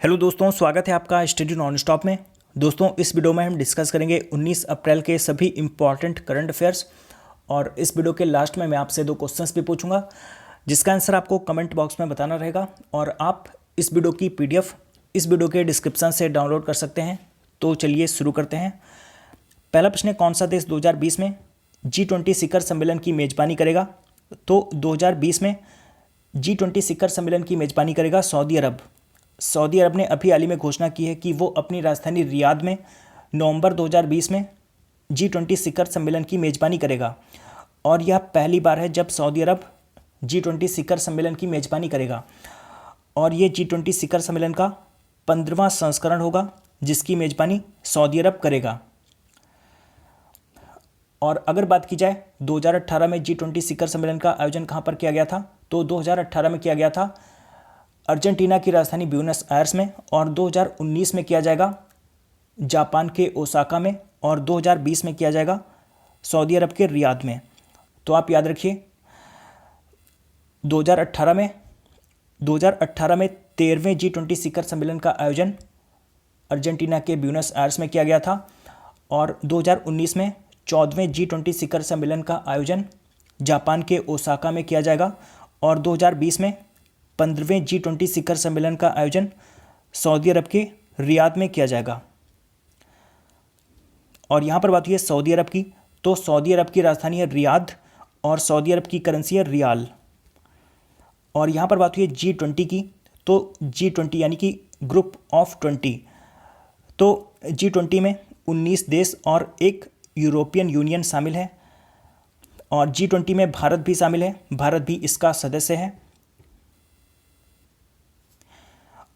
Hello दोस्तों, स्वागत है आपका स्टडी नॉन स्टॉप में। दोस्तों, इस वीडियो में हम डिस्कस करेंगे 19 अप्रैल के सभी इंपॉर्टेंट करंट अफेयर्स। और इस वीडियो के लास्ट में मैं आपसे 2 क्वेश्चंस भी पूछूंगा, जिसका आंसर आपको कमेंट बॉक्स में बताना रहेगा। और आप इस वीडियो की PDF इस वीडियो के डिस्क्रिप्शन से डाउनलोड कर सकते हैं। तो चलिए शुरू करते हैं। पहला प्रश्न है, कौन सा देश 2020 में G20 शिखर सम्मेलन की मेजबानी करेगा? तो 2020 में G20 शिखर सम्मेलन की मेजबानी करेगा सऊदी अरब। सऊदी अरब ने अभी हाल ही में घोषणा की है कि वो अपनी राजधानी रियाद में नवंबर 2020 में G20 शिखर सम्मेलन की मेजबानी करेगा। और यह पहली बार है जब सऊदी अरब G20 शिखर सम्मेलन की मेजबानी करेगा। और ये G20 शिखर सम्मेलन का 15वां संस्करण होगा, जिसकी मेजबानी सऊदी अरब करेगा। और अगर बात की जाए 2018 में G20 शिखर सम्मेलन का आयोजन कहाँ पर किया गया था, तो 2018 में किया गया था अर्जेंटीना की राजधानी ब्यूनस आयर्स में। और 2019 में किया जाएगा जापान के ओसाका में। और 2020 में किया जाएगा सऊदी अरब के रियाद में। तो आप याद रखिए, 2018 में 13वें G20 शिखर सम्मेलन का आयोजन अर्जेंटीना के ब्यूनस आयर्स में किया गया था। और 2019 में 14वें G20 शिखर सम्मेलन का आयोजन जापान के ओसाका में किया जाएगा। और 2020 में 15वें G20 शिखर सम्मेलन का आयोजन सऊदी अरब के रियाद में किया जाएगा। और यहाँ पर बात हुई है सऊदी अरब की, तो सऊदी अरब की राजधानी है रियाद और सऊदी अरब की करेंसी है रियाल। और यहाँ पर बात हुई है G20 की, तो G20 यानी कि ग्रुप ऑफ 20। तो G20 में 19 देश और एक यूरोपियन यूनियन शामिल है। और G20 में भारत भी शामिल है, भारत भी इसका सदस्य है।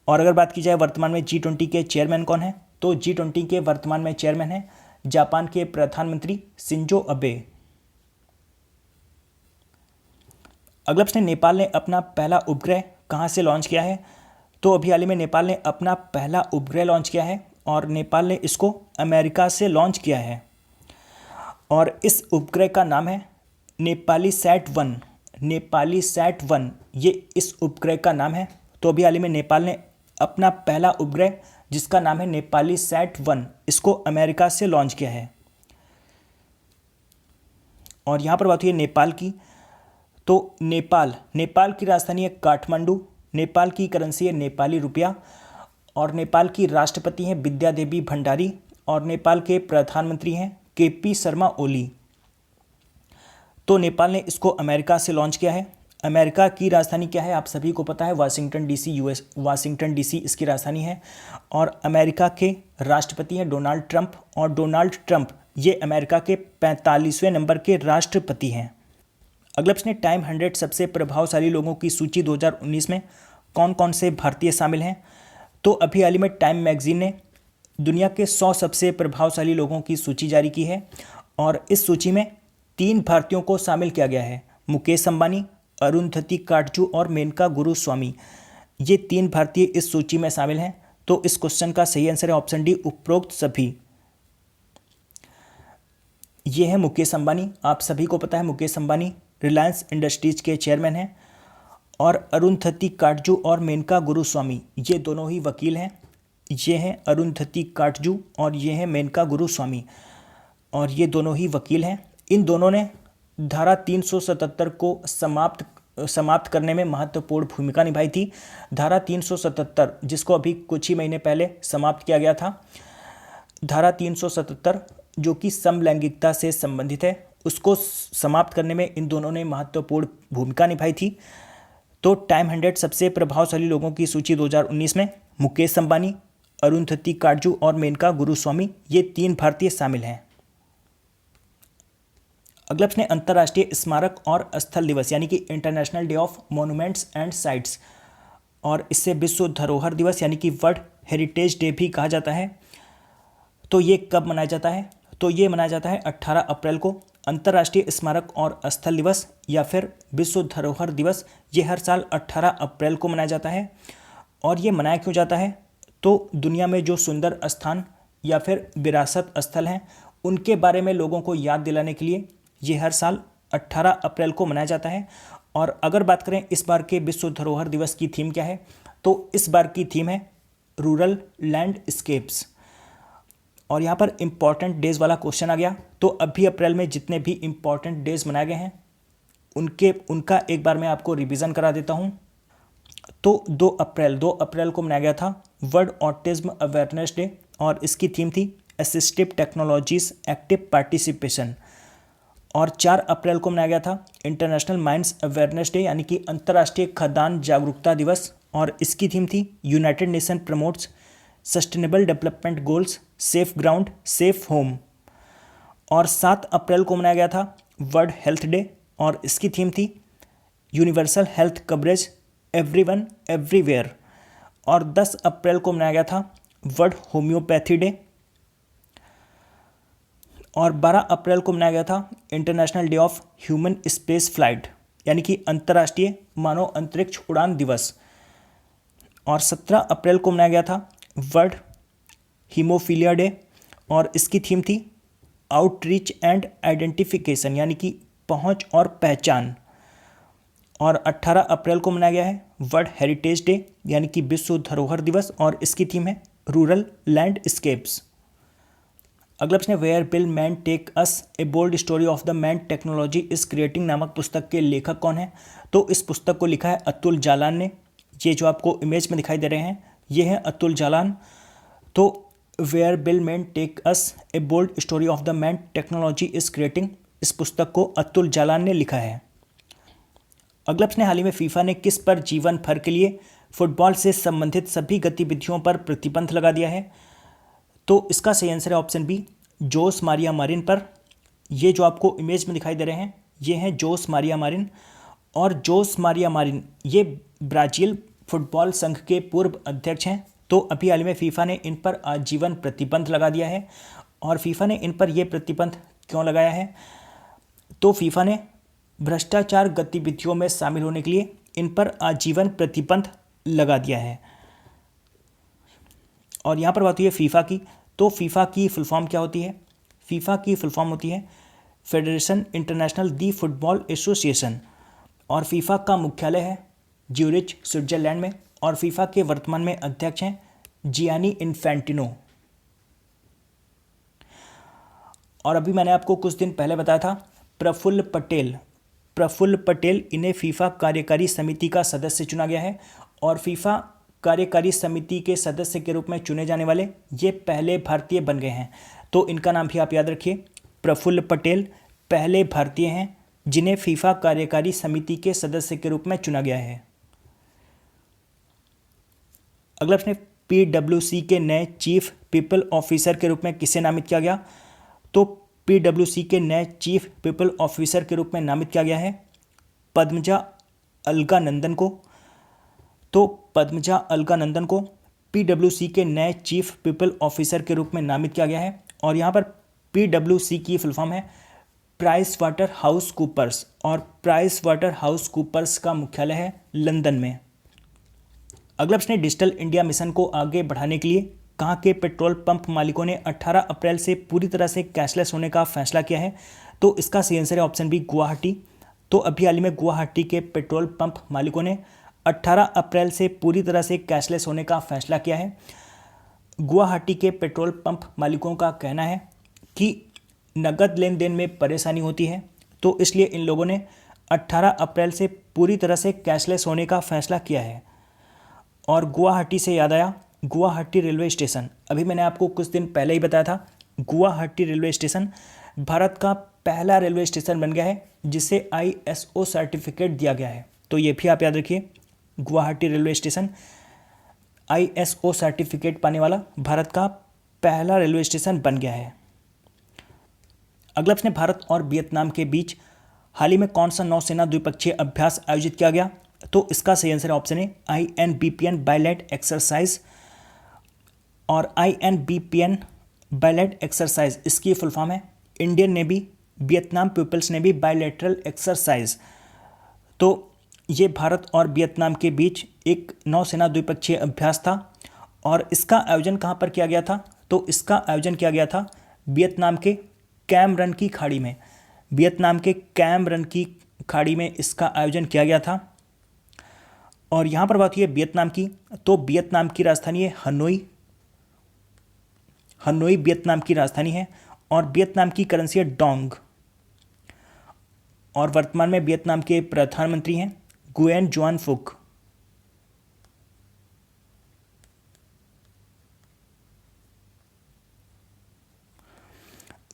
और अगर बात की जाए वर्तमान में G20 के चेयरमैन कौन है, तो G20 के वर्तमान में चेयरमैन है जापान के प्रधानमंत्री शिंजो अबे। अगला प्रश्न, नेपाल ने अपना पहला उपग्रह कहां से लॉन्च किया है? तो अभी हाल ही में नेपाल ने अपना पहला उपग्रह लॉन्च किया है और नेपाल ने इसको अमेरिका से लॉन्च किया है। और इस उपग्रह का नाम है नेपाली सैट-1। नेपाली सैट-1 ये इस उपग्रह का नाम है। तो अभी हाल ही में नेपाल ने अपना पहला उपग्रह, जिसका नाम है नेपाली सैट-1, इसको अमेरिका से लॉन्च किया है। और यहाँ पर बात हुई है नेपाल की, तो नेपाल की राजधानी है काठमांडू। नेपाल की करेंसी है नेपाली रुपया। और नेपाल की राष्ट्रपति हैं विद्या देवी भंडारी। और नेपाल के प्रधानमंत्री हैं KP शर्मा ओली। तो नेपाल ने इसको अमेरिका से लॉन्च किया है। अमेरिका की राजधानी क्या है, आप सभी को पता है, Washington DC, US Washington DC इसकी राजधानी है। और अमेरिका के राष्ट्रपति हैं डोनाल्ड ट्रंप। और डोनाल्ड ट्रंप ये अमेरिका के 45वें नंबर के राष्ट्रपति हैं। अगला प्रश्न, टाइम 100 सबसे प्रभावशाली लोगों की सूची 2019 में कौन कौन से भारतीय शामिल हैं? तो अभी हाल ही में टाइम मैगजीन ने दुनिया के 100 सबसे प्रभावशाली लोगों की सूची जारी की है। और इस सूची में 3 भारतीयों को शामिल किया गया है, मुकेश अंबानी, अरुंधति काटजू और मेनका गुरुस्वामी। ये 3 भारतीय इस सूची में शामिल हैं। तो इस क्वेश्चन का सही आंसर है ऑप्शन डी, उपरोक्त सभी। ये है मुकेश अंबानी। आप सभी को पता है मुकेश अंबानी रिलायंस इंडस्ट्रीज के चेयरमैन हैं। और अरुंधति काटजू और मेनका गुरुस्वामी ये दोनों ही वकील हैं। ये हैं अरुंधति काटजू और ये हैं मेनका गुरुस्वामी, और ये दोनों ही वकील हैं। इन दोनों ने धारा 377 को समाप्त करने में महत्वपूर्ण भूमिका निभाई थी। धारा 377 जिसको अभी कुछ ही महीने पहले समाप्त किया गया था, धारा 377 जो कि समलैंगिकता से संबंधित है, उसको समाप्त करने में इन दोनों ने महत्वपूर्ण भूमिका निभाई थी। तो टाइम 100 सबसे प्रभावशाली लोगों की सूची 2019 में मुकेश अंबानी, अरुंधति काटजू और मेनका गुरुस्वामी ये 3 भारतीय शामिल हैं। अगला प्रश्न, अंतर्राष्ट्रीय स्मारक और स्थल दिवस यानी कि international day of monuments and sites, और इससे विश्व धरोहर दिवस यानी कि वर्ल्ड हेरिटेज डे भी कहा जाता है, तो ये कब मनाया जाता है? तो ये मनाया जाता है 18 अप्रैल को। अंतर्राष्ट्रीय स्मारक और स्थल दिवस या फिर विश्व धरोहर दिवस ये हर साल 18 अप्रैल को मनाया जाता है। और ये मनाया क्यों जाता है? तो दुनिया में जो सुंदर स्थान या फिर विरासत स्थल हैं, उनके बारे में लोगों को याद दिलाने के लिए ये हर साल 18 अप्रैल को मनाया जाता है। और अगर बात करें इस बार के विश्व धरोहर दिवस की थीम क्या है, तो इस बार की थीम है रूरल लैंडस्केप्स। और यहाँ पर इम्पॉर्टेंट डेज वाला क्वेश्चन आ गया। तो अभी अप्रैल में जितने भी इम्पॉर्टेंट डेज मनाए गए हैं उनका एक बार मैं आपको रिवीजन करा देता हूँ। तो 2 अप्रैल को मनाया गया था वर्ल्ड ऑटिज्म अवेयरनेस डे, और इसकी थीम थी असिस्टिव टेक्नोलॉजीज एक्टिव पार्टिसिपेशन। और 4 अप्रैल को मनाया गया था इंटरनेशनल माइंस अवेयरनेस डे, यानी कि अंतर्राष्ट्रीय खदान जागरूकता दिवस, और इसकी थीम थी United nation promotes sustainable development goals, safe ground safe home. और 7 अप्रैल को मनाया गया था वर्ल्ड हेल्थ डे, और इसकी थीम थी universal health coverage everyone everywhere. और 10 अप्रैल को मनाया गया था वर्ल्ड होम्योपैथी डे। और 12 अप्रैल को मनाया गया था international day of human space flight, यानी कि अंतर्राष्ट्रीय मानव अंतरिक्ष उड़ान दिवस। और 17 अप्रैल को मनाया गया था वर्ल्ड हीमोफीलिया डे, और इसकी थीम थी आउटरीच एंड आइडेंटिफिकेशन, यानी कि पहुंच और पहचान। और 18 अप्रैल को मनाया गया है वर्ल्ड हेरिटेज डे, यानी कि विश्व धरोहर दिवस, और इसकी थीम है रूरल लैंडस्केप्स। अगला प्रश्न है where will man take us a bold story of the man technology is creating नामक पुस्तक के लेखक कौन है? तो इस पुस्तक को लिखा है अतुल जालान ने। ये जो आपको इमेज में दिखाई दे रहे हैं ये हैं अतुल जालान। तो where will man take us a bold story of the man technology is creating, इस पुस्तक को अतुल जालान ने लिखा है। अगला प्रश्न, हाल ही में फीफा ने किस पर जीवन भर के लिए फुटबॉल से संबंधित सभी गतिविधियों पर प्रतिबंध लगा दिया है? तो इसका सही आंसर है ऑप्शन बी, जोस मारिया मारिन पर। ये जो आपको इमेज में दिखाई दे रहे हैं ये हैं जोस मारिया मारिन। और जोस मारिया मारिन ये ब्राज़ील फुटबॉल संघ के पूर्व अध्यक्ष हैं। तो अभी हाल ही में फीफा ने इन पर आजीवन प्रतिबंध लगा दिया है। और फीफा ने इन पर यह प्रतिबंध क्यों लगाया है? तो फीफा ने भ्रष्टाचार गतिविधियों में शामिल होने के लिए इन पर आजीवन प्रतिबंध लगा दिया है। और यहाँ पर बात हुई है फीफा की, तो फीफा की फुल फॉर्म क्या होती है? फीफा की फुल फॉर्म होती है फेडरेशन इंटरनेशनल दी फुटबॉल एसोसिएशन। और फीफा का मुख्यालय है ज्यूरिच स्विट्जरलैंड में। और फीफा के वर्तमान में अध्यक्ष हैं जियानी इन्फेंटिनो। और अभी मैंने आपको कुछ दिन पहले बताया था प्रफुल्ल पटेल इन्हें फीफा कार्यकारी समिति का सदस्य चुना गया है। और फीफा कार्यकारी समिति के सदस्य के रूप में चुने जाने वाले ये पहले भारतीय बन गए हैं। तो इनका नाम भी आप याद रखिए, प्रफुल्ल पटेल पहले भारतीय हैं जिन्हें फीफा कार्यकारी समिति के सदस्य के रूप में चुना गया है। अगला प्रश्न, पीडब्ल्यूसी के नए चीफ पीपल ऑफिसर के रूप में किसे नामित किया गया? तो पीडब्ल्यूसी के नए चीफ पीपल ऑफिसर के रूप में नामित किया गया है पद्मजा अलगानंदन को। तो पद्मजा अलगानंदन को पीडब्ल्यूसी के नए चीफ पीपल ऑफिसर के रूप में नामित किया गया है। और यहाँ पर पीडब्ल्यूसी की फुल फॉर्म है प्राइस वाटर हाउस कूपर्स। और प्राइस वाटर हाउस कूपर्स का मुख्यालय है लंदन में। अगला प्रश्न, डिजिटल इंडिया मिशन को आगे बढ़ाने के लिए कहाँ के पेट्रोल पंप मालिकों ने 18 अप्रैल से पूरी तरह से कैशलेस होने का फैसला किया है? तो इसका सही आंसर है ऑप्शन बी, गुवाहाटी। तो अभी हाल ही में गुवाहाटी के पेट्रोल पंप मालिकों ने 18 अप्रैल से पूरी तरह से कैशलेस होने का फैसला किया है। गुवाहाटी के पेट्रोल पंप मालिकों का कहना है कि नगद लेन देन में परेशानी होती है, तो इसलिए इन लोगों ने 18 अप्रैल से पूरी तरह से कैशलेस होने का फैसला किया है। और गुवाहाटी से याद आया गुवाहाटी रेलवे स्टेशन, अभी मैंने आपको कुछ दिन पहले ही बताया था गुवाहाटी रेलवे स्टेशन भारत का पहला रेलवे स्टेशन बन गया है जिसे ISO सर्टिफिकेट दिया गया है। तो ये भी आप याद रखिए, Guwahati railway station ISO certificate पाने वाला भारत का पहला रेलवे स्टेशन बन गया है। अगला प्रश्न, भारत और वियतनाम के बीच हाल ही में कौन सा नौसेना द्विपक्षीय अभ्यास आयोजित किया गया? तो इसका सही आंसर ऑप्शन है INBPN बायलैट एक्सरसाइज। और INBPN बायलैट एक्सरसाइज इसकी फुल फॉर्म है Indian navy Vietnam people's navy bilateral exercise. तो ये भारत और वियतनाम के बीच एक नौसेना द्विपक्षीय अभ्यास था। और इसका आयोजन कहाँ पर किया गया था? तो इसका आयोजन किया गया था वियतनाम के कैम रन की खाड़ी में। वियतनाम के कैम रन की खाड़ी में इसका आयोजन किया गया था। और यहाँ पर बात हुई है वियतनाम की, तो वियतनाम की राजधानी है हनोई। हनोई वियतनाम की राजधानी है और वियतनाम की करेंसी है डोंग। और वर्तमान में वियतनाम के प्रधानमंत्री हैं गुयेन जुआन फुक।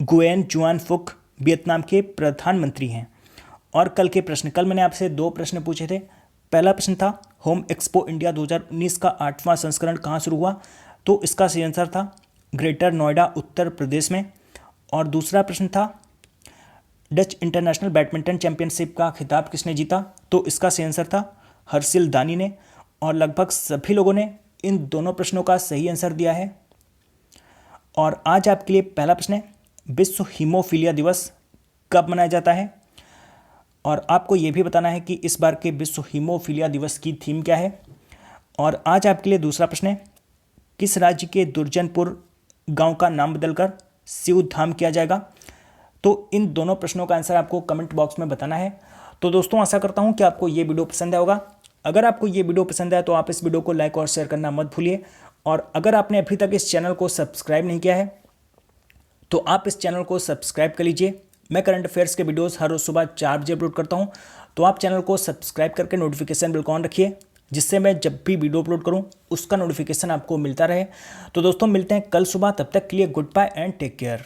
गुयेन जुआन फुक वियतनाम के प्रधानमंत्री हैं। और कल के प्रश्न, कल मैंने आपसे 2 प्रश्न पूछे थे। पहला प्रश्न था होम एक्सपो इंडिया 2019 का 8वां संस्करण कहाँ शुरू हुआ, तो इसका सही आंसर था ग्रेटर नोएडा उत्तर प्रदेश में। और दूसरा प्रश्न था डच इंटरनेशनल बैडमिंटन चैंपियनशिप का खिताब किसने जीता, तो इसका सही आंसर था हर्षिल दानी ने। और लगभग सभी लोगों ने इन दोनों प्रश्नों का सही आंसर दिया है। और आज आपके लिए पहला प्रश्न है विश्व हीमोफीलिया दिवस कब मनाया जाता है, और आपको ये भी बताना है कि इस बार के विश्व हीमोफीलिया दिवस की थीम क्या है। और आज आपके लिए दूसरा प्रश्न है किस राज्य के दुर्जनपुर गांव का नाम बदलकर सिवधाम किया जाएगा, तो इन दोनों प्रश्नों का आंसर आपको कमेंट बॉक्स में बताना है। तो दोस्तों आशा करता हूं कि आपको ये वीडियो पसंद आया होगा। अगर आपको ये वीडियो पसंद आया तो आप इस वीडियो को लाइक और शेयर करना मत भूलिए। और अगर आपने अभी तक इस चैनल को सब्सक्राइब नहीं किया है तो आप इस चैनल को सब्सक्राइब कर लीजिए। मैं करंट अफेयर्स के वीडियोस हर रोज सुबह 4 बजे अपलोड करता हूं, तो आप चैनल को सब्सक्राइब करके नोटिफिकेशन बिल ऑन रखिए, जिससे मैं जब भी वीडियो अपलोड करूं उसका नोटिफिकेशन आपको मिलता रहे। तो दोस्तों मिलते हैं कल सुबह, तब तक के लिए goodbye and take care.